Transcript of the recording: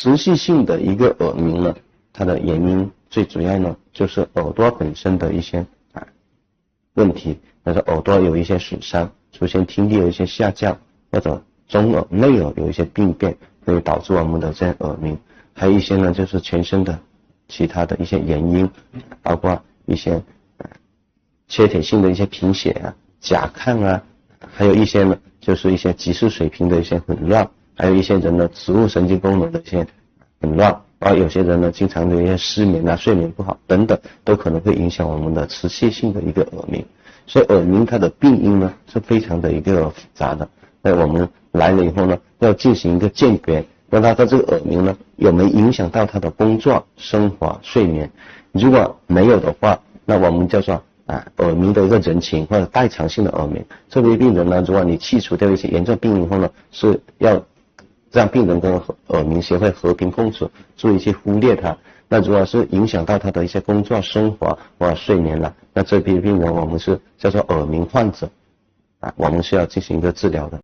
持续性的一个耳鸣呢，它的原因最主要呢就是耳朵本身的一些问题，比如说耳朵有一些损伤，出现听力有一些下降，或者中耳、内耳有一些病变，会导致我们的这样耳鸣。还有一些呢就是全身的其他的一些原因，包括一些缺铁性的一些贫血啊、甲亢啊，还有一些呢就是一些激素水平的一些混乱，还有一些人呢植物神经功能的一些混乱，包括有些人呢经常的一些失眠啊、睡眠不好等等，都可能会影响我们的持续性的一个耳鸣。所以耳鸣它的病因呢是非常的一个复杂的，那我们来了以后呢要进行一个鉴别，让他的这个耳鸣呢有没有影响到他的工作、生活、睡眠。如果没有的话，那我们叫做耳鸣的一个人情或者代偿性的耳鸣。这类病人呢，如果你去除掉一些严重病因后呢，是要让病人跟耳鸣协会和平共处，注意去忽略它。那如果是影响到他的一些工作、生活或者睡眠了，那这批病人我们是叫做耳鸣患者我们是要进行一个治疗的。